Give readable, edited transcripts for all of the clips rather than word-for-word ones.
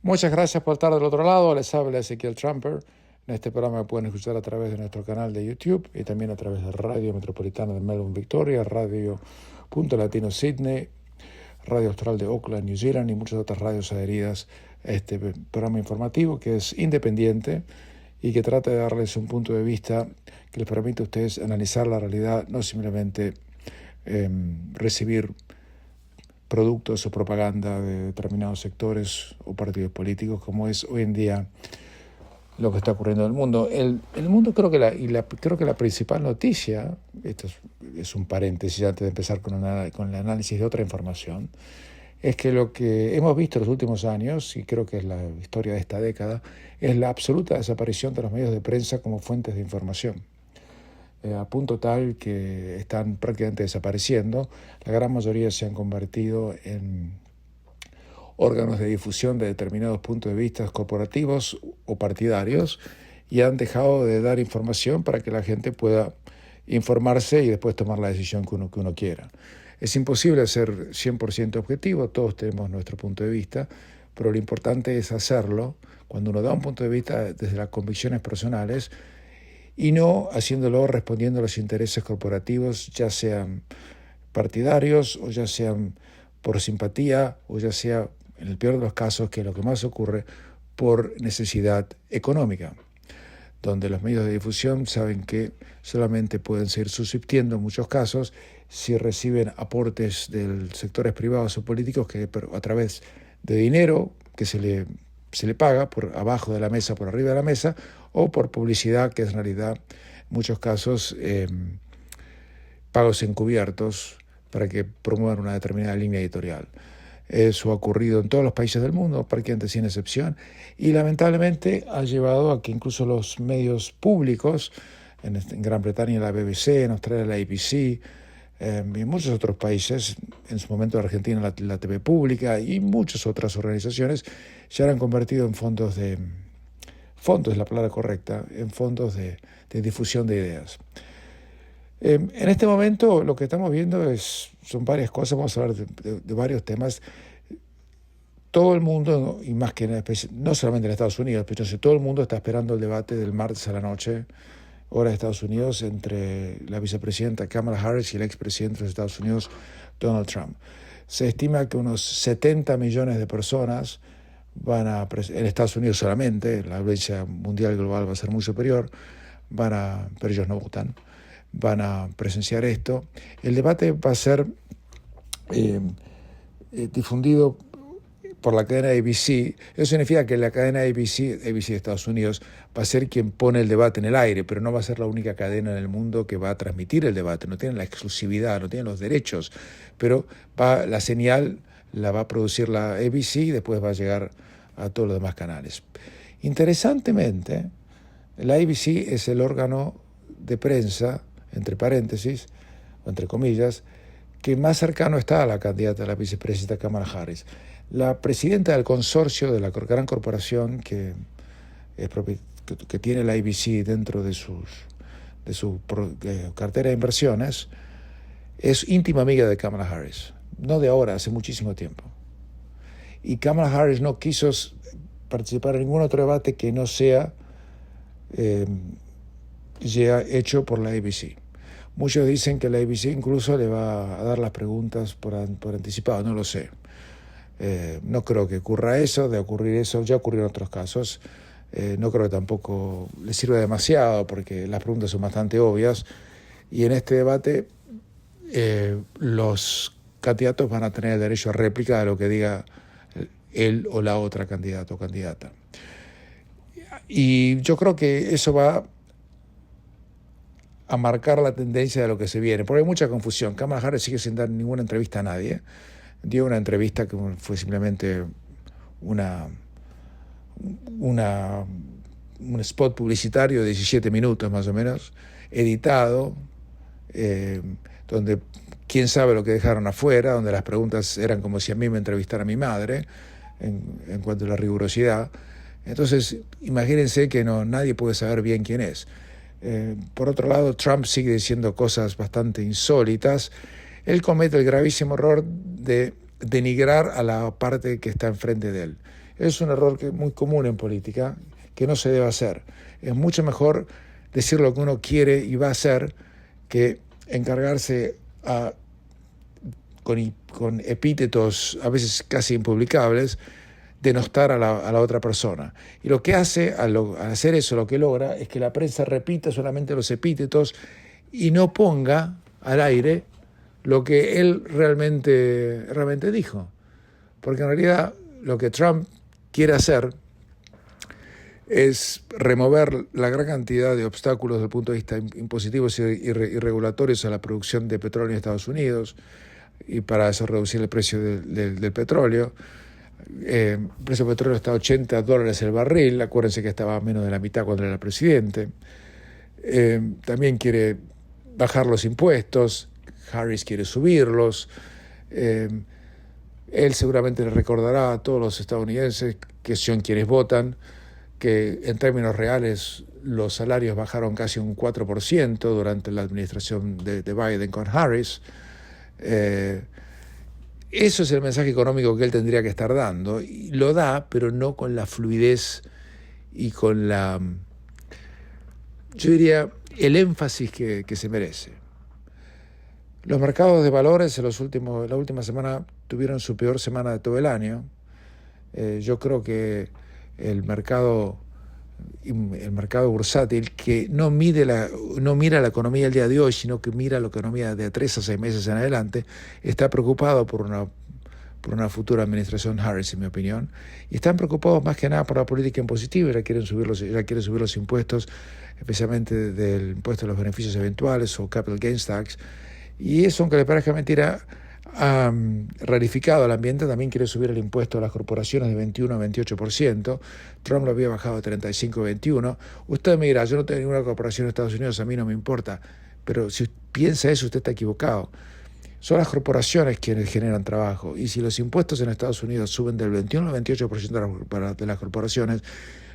Muchas gracias por estar del otro lado. Les habla Ezequiel Trumper. En este programa me pueden escuchar a través de nuestro canal de YouTube y también a través de Radio Metropolitana de Melbourne, Victoria, Radio Punto Latino Sydney, Radio Austral de Auckland, New Zealand y muchas otras radios adheridas a este programa informativo que es independiente y que trata de darles un punto de vista que les permite a ustedes analizar la realidad, no simplemente recibir productos o propaganda de determinados sectores o partidos políticos, como es hoy en día lo que está ocurriendo en el mundo. El mundo creo que la principal noticia, esto es un paréntesis antes de empezar con el análisis de otra información, es que lo que hemos visto en los últimos años, y creo que es la historia de esta década, es la absoluta desaparición de los medios de prensa como fuentes de información. A punto tal que están prácticamente desapareciendo. La gran mayoría se han convertido en órganos de difusión de determinados puntos de vista corporativos o partidarios y han dejado de dar información para que la gente pueda informarse y después tomar la decisión que uno quiera. Es imposible ser 100% objetivo, todos tenemos nuestro punto de vista, pero lo importante es hacerlo cuando uno da un punto de vista desde las convicciones personales y no haciéndolo respondiendo a los intereses corporativos, ya sean partidarios o ya sean por simpatía o ya sea, en el peor de los casos, que es lo que más ocurre, por necesidad económica, donde los medios de difusión saben que solamente pueden seguir subsistiendo en muchos casos si reciben aportes de sectores privados o políticos que a través de dinero que se le paga por abajo de la mesa, por arriba de la mesa, o por publicidad, que es en realidad en muchos casos pagos encubiertos para que promuevan una determinada línea editorial. Eso ha ocurrido en todos los países del mundo, prácticamente sin excepción, y lamentablemente ha llevado a que incluso los medios públicos, en Gran Bretaña la BBC, en Australia la ABC, y en muchos otros países, en su momento en Argentina la TV pública y muchas otras organizaciones, se han convertido en fondos es la palabra correcta, en fondos de difusión de ideas. En este momento lo que estamos viendo son varias cosas, vamos a hablar de varios temas. Todo el mundo, y más que nada, no solamente en Estados Unidos, pero todo el mundo está esperando el debate del martes a la noche, hora de Estados Unidos, entre la vicepresidenta Kamala Harris y el expresidente de los Estados Unidos, Donald Trump. Se estima que unos 70 millones de personas en Estados Unidos solamente, la audiencia mundial global va a ser muy superior, pero ellos no votan, van a presenciar esto. El debate va a ser difundido por la cadena ABC. Eso significa que la cadena ABC de Estados Unidos, va a ser quien pone el debate en el aire, pero no va a ser la única cadena en el mundo que va a transmitir el debate. No tienen la exclusividad, no tienen los derechos, pero la señal la va a producir la ABC y después va a llegar a todos los demás canales. Interesantemente, la ABC es el órgano de prensa, entre paréntesis, o entre comillas, que más cercano está a la candidata a la vicepresidenta Kamala Harris. La presidenta del consorcio de la gran corporación que tiene la ABC dentro de su cartera de inversiones es íntima amiga de Kamala Harris, no de ahora, hace muchísimo tiempo. Y Kamala Harris no quiso participar en ningún otro debate que no sea ya hecho por la ABC. Muchos dicen que la ABC incluso le va a dar las preguntas por anticipado, no lo sé. No creo que ocurra eso, de ocurrir eso, ya ocurrió en otros casos. No creo que tampoco le sirva demasiado porque las preguntas son bastante obvias y en este debate los candidatos van a tener el derecho a réplica de lo que diga él o la otra candidato o candidata. Y yo creo que eso va a marcar la tendencia de lo que se viene, porque hay mucha confusión. Kamala Harris sigue sin dar ninguna entrevista a nadie. Dio una entrevista que fue simplemente un spot publicitario de 17 minutos más o menos, editado, donde quién sabe lo que dejaron afuera, donde las preguntas eran como si a mí me entrevistara mi madre, en cuanto a la rigurosidad. Entonces, imagínense que nadie puede saber bien quién es. Por otro lado, Trump sigue diciendo cosas bastante insólitas. Él comete el gravísimo error de denigrar a la parte que está enfrente de él. Es un error muy común en política, que no se debe hacer. Es mucho mejor decir lo que uno quiere y va a hacer que encargarse con epítetos a veces casi impublicables, denostar a la otra persona. Y lo que hace, al hacer eso, lo que logra es que la prensa repita solamente los epítetos y no ponga al aire lo que él realmente dijo. Porque en realidad lo que Trump quiere hacer es remover la gran cantidad de obstáculos desde el punto de vista impositivos y regulatorios a la producción de petróleo en Estados Unidos, y para eso reducir el precio del petróleo. El precio del petróleo está a $80 el barril, acuérdense que estaba a menos de la mitad cuando era presidente. También quiere bajar los impuestos, Harris quiere subirlos. Él seguramente le recordará a todos los estadounidenses, que son quienes votan, que en términos reales los salarios bajaron casi un 4% durante la administración de Biden con Harris. Eso es el mensaje económico que él tendría que estar dando, y lo da, pero no con la fluidez y con yo diría, el énfasis que se merece. Los mercados de valores la última semana tuvieron su peor semana de todo el año. Yo creo que el mercado bursátil, que no mira la economía del día de hoy, sino que mira la economía de 3 a 6 meses en adelante, está preocupado por una futura administración Harris, en mi opinión, y están preocupados más que nada por la política impositiva. Ya quieren subir los impuestos, especialmente del impuesto a los beneficios eventuales o capital gains tax, y eso, aunque le parezca mentira, ha rarificado el ambiente. También quiere subir el impuesto a las corporaciones de 21 a 28%. Trump lo había bajado de 35 a 21. Usted me dirá, yo no tengo ninguna corporación en Estados Unidos, a mí no me importa. Pero si piensa eso, usted está equivocado. Son las corporaciones quienes generan trabajo. Y si los impuestos en Estados Unidos suben del 21 al 28% de las corporaciones,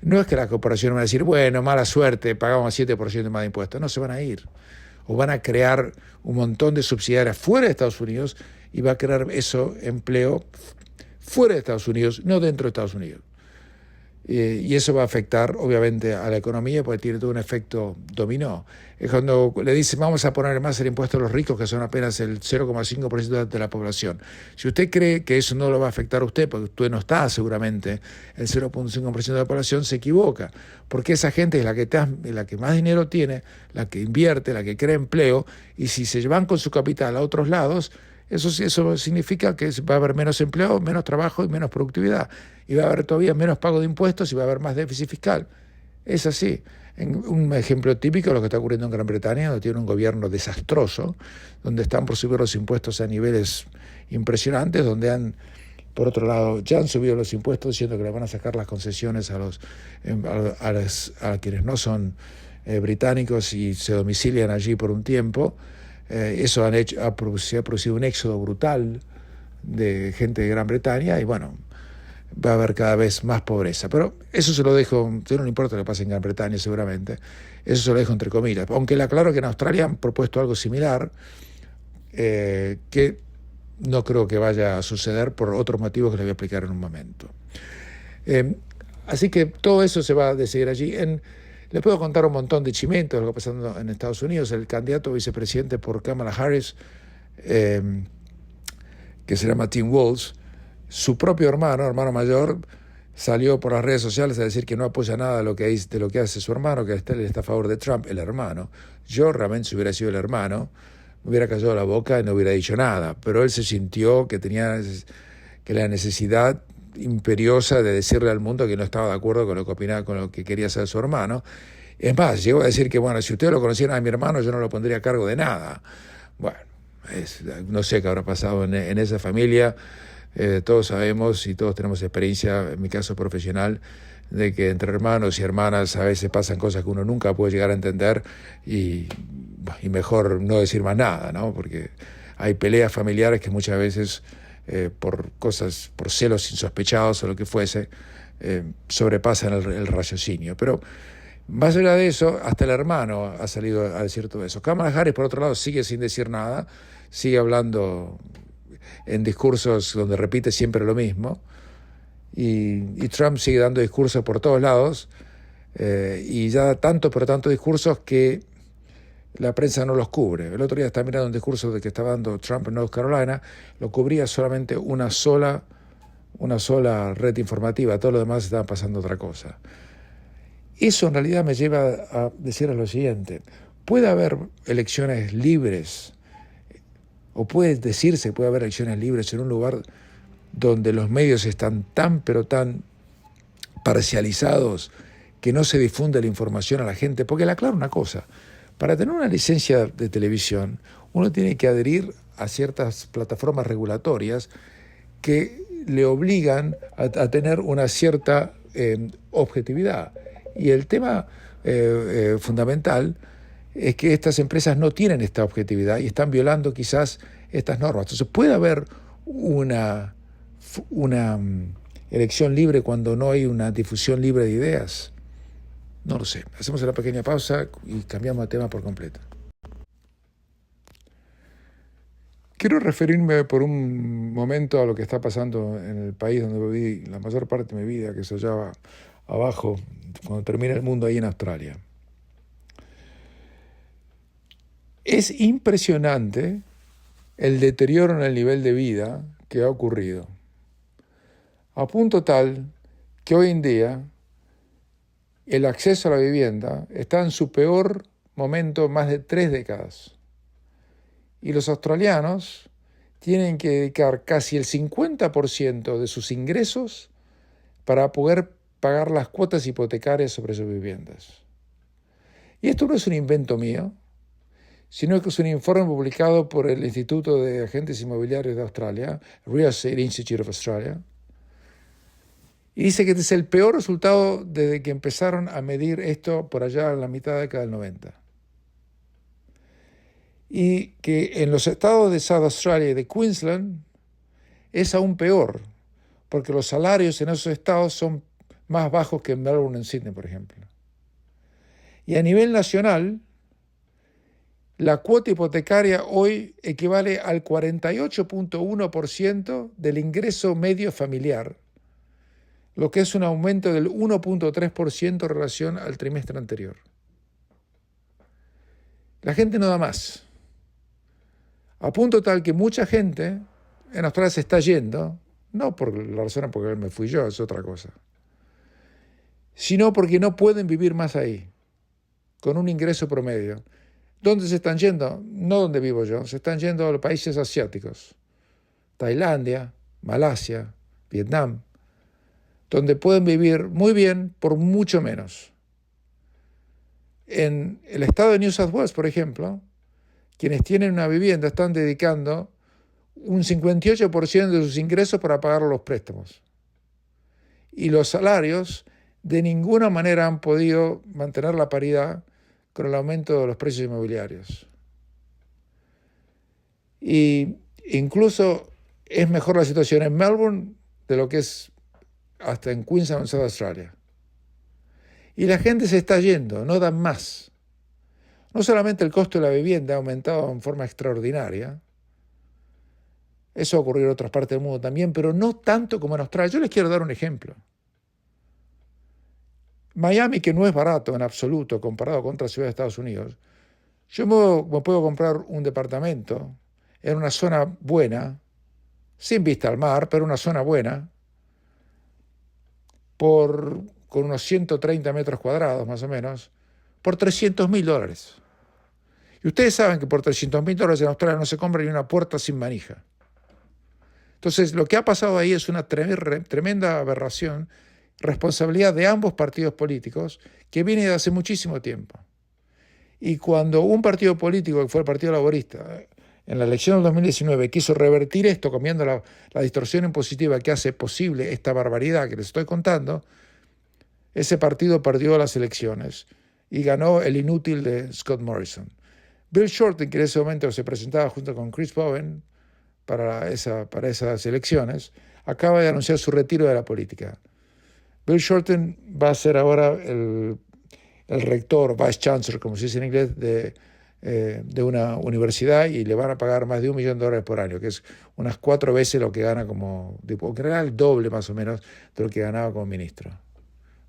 no es que las corporaciones van a decir, bueno, mala suerte, pagamos 7% más de impuestos. No, se van a ir. O van a crear un montón de subsidiarias fuera de Estados Unidos, y va a crear eso empleo fuera de Estados Unidos, no dentro de Estados Unidos. Y eso va a afectar, obviamente, a la economía, porque tiene todo un efecto dominó. Es cuando le dicen, vamos a poner más el impuesto a los ricos, que son apenas el 0,5% de la población. Si usted cree que eso no lo va a afectar a usted, porque usted no está seguramente el 0,5% de la población, se equivoca. Porque esa gente es la que más dinero tiene, la que invierte, la que crea empleo, y si se van con su capital a otros lados, eso significa que va a haber menos empleo, menos trabajo y menos productividad. Y va a haber todavía menos pago de impuestos y va a haber más déficit fiscal. Es así. Un ejemplo típico de lo que está ocurriendo en Gran Bretaña, donde tiene un gobierno desastroso, donde están por subir los impuestos a niveles impresionantes, donde por otro lado, ya han subido los impuestos diciendo que le van a sacar las concesiones a quienes no son británicos y se domicilian allí por un tiempo. Eso se ha producido un éxodo brutal de gente de Gran Bretaña, y bueno, va a haber cada vez más pobreza. Pero eso se lo dejo, no le importa lo que pase en Gran Bretaña seguramente, eso se lo dejo entre comillas. Aunque le aclaro que en Australia han propuesto algo similar, que no creo que vaya a suceder por otros motivos que le voy a explicar en un momento. Así que todo eso se va a decidir allí. Le puedo contar un montón de chimentos de lo que está pasando en Estados Unidos. El candidato a vicepresidente por Kamala Harris, que se llama Tim Walz, su propio hermano mayor, salió por las redes sociales a decir que no apoya nada de lo que hace su hermano, que él está a favor de Trump, el hermano. Yo realmente, si hubiera sido el hermano, me hubiera callado la boca y no hubiera dicho nada. Pero él se sintió que tenía la necesidad imperiosa de decirle al mundo que no estaba de acuerdo con lo que opinaba, con lo que quería hacer su hermano. Es más, llegó a decir que, bueno, si ustedes lo conocieran a mi hermano, yo no lo pondría a cargo de nada. Bueno, no sé qué habrá pasado en esa familia. Todos sabemos y todos tenemos experiencia, en mi caso profesional, de que entre hermanos y hermanas a veces pasan cosas que uno nunca puede llegar a entender, y mejor no decir más nada, ¿no? Porque hay peleas familiares que muchas veces por celos insospechados o lo que fuese, sobrepasan el raciocinio. Pero más allá de eso, hasta el hermano ha salido a decir todo eso. Kamala Harris, por otro lado, sigue sin decir nada, sigue hablando en discursos donde repite siempre lo mismo, y Trump sigue dando discursos por todos lados, y ya tantos, pero tantos discursos que la prensa no los cubre. El otro día estaba mirando un discurso de que estaba dando Trump en North Carolina, lo cubría solamente una sola red informativa, todo lo demás estaba pasando otra cosa. Eso en realidad me lleva a decir lo siguiente: puede haber elecciones libres, o puede decirse que puede haber elecciones libres en un lugar donde los medios están tan, pero tan parcializados que no se difunde la información a la gente. Porque le aclaro una cosa: para tener una licencia de televisión, uno tiene que adherir a ciertas plataformas regulatorias que le obligan a tener una cierta objetividad. Y el tema fundamental es que estas empresas no tienen esta objetividad y están violando quizás estas normas. Entonces, ¿puede haber una elección libre cuando no hay una difusión libre de ideas? No lo sé. Hacemos una pequeña pausa y cambiamos de tema por completo. Quiero referirme por un momento a lo que está pasando en el país donde viví la mayor parte de mi vida, que se hallaba abajo, cuando termina el mundo, ahí en Australia. Es impresionante el deterioro en el nivel de vida que ha ocurrido, a punto tal que hoy en día el acceso a la vivienda está en su peor momento en más de 3 décadas. Y los australianos tienen que dedicar casi el 50% de sus ingresos para poder pagar las cuotas hipotecarias sobre sus viviendas. Y esto no es un invento mío, sino que es un informe publicado por el Instituto de Agentes Inmobiliarios de Australia, Real Estate Institute of Australia, y dice que este es el peor resultado desde que empezaron a medir esto por allá en la mitad de la década del 90. Y que en los estados de South Australia y de Queensland es aún peor, porque los salarios en esos estados son más bajos que en Melbourne y en Sydney, por ejemplo. Y a nivel nacional, la cuota hipotecaria hoy equivale al 48.1% del ingreso medio familiar, lo que es un aumento del 1.3% en relación al trimestre anterior. La gente no da más, a punto tal que mucha gente en Australia se está yendo, no por la razón porque me fui yo, es otra cosa, sino porque no pueden vivir más ahí, con un ingreso promedio. ¿Dónde se están yendo? No donde vivo yo, se están yendo a los países asiáticos, Tailandia, Malasia, Vietnam, donde pueden vivir muy bien por mucho menos. En el estado de New South Wales, por ejemplo, quienes tienen una vivienda están dedicando un 58% de sus ingresos para pagar los préstamos. Y los salarios de ninguna manera han podido mantener la paridad con el aumento de los precios inmobiliarios. Y incluso es mejor la situación en Melbourne de lo que es hasta en Queensland, en South Australia. Y la gente se está yendo, no dan más. No solamente el costo de la vivienda ha aumentado en forma extraordinaria, eso ha ocurrido en otras partes del mundo también, pero no tanto como en Australia. Yo les quiero dar un ejemplo. Miami, que no es barato en absoluto comparado con otras ciudades de Estados Unidos, yo me puedo comprar un departamento en una zona buena, sin vista al mar, pero una zona buena, con unos 130 metros cuadrados más o menos, por $300,000. Y ustedes saben que por $300,000 en Australia no se compra ni una puerta sin manija. Entonces, lo que ha pasado ahí es una tremenda aberración, responsabilidad de ambos partidos políticos, que viene de hace muchísimo tiempo. Y cuando un partido político, que fue el Partido Laborista, en la elección del 2019 quiso revertir esto, cambiando la distorsión impositiva que hace posible esta barbaridad que les estoy contando, ese partido perdió las elecciones y ganó el inútil de Scott Morrison. Bill Shorten, que en ese momento se presentaba junto con Chris Bowen para esas elecciones, acaba de anunciar su retiro de la política. Bill Shorten va a ser ahora el rector, vice chancellor, como se dice en inglés, de de una universidad y le van a pagar más de $1 millón por año, que es unas 4 veces lo que gana como, o que gana el doble más o menos de lo que ganaba como ministro.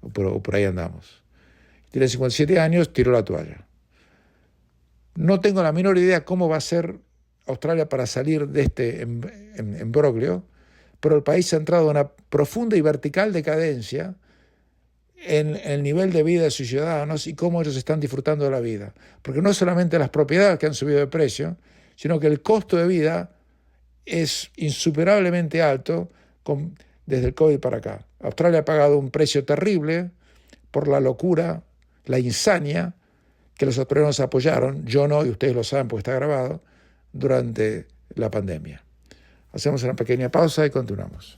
O por ahí andamos. Tiene 57 años, tiró la toalla. No tengo la menor idea cómo va a ser Australia para salir de este embroglio, pero el país ha entrado en una profunda y vertical decadencia en el nivel de vida de sus ciudadanos y cómo ellos están disfrutando de la vida. Porque no solamente las propiedades que han subido de precio, sino que el costo de vida es insuperablemente alto desde el COVID para acá. Australia ha pagado un precio terrible por la locura, la insania que los australianos apoyaron, yo no, y ustedes lo saben porque está grabado, durante la pandemia. Hacemos una pequeña pausa y continuamos.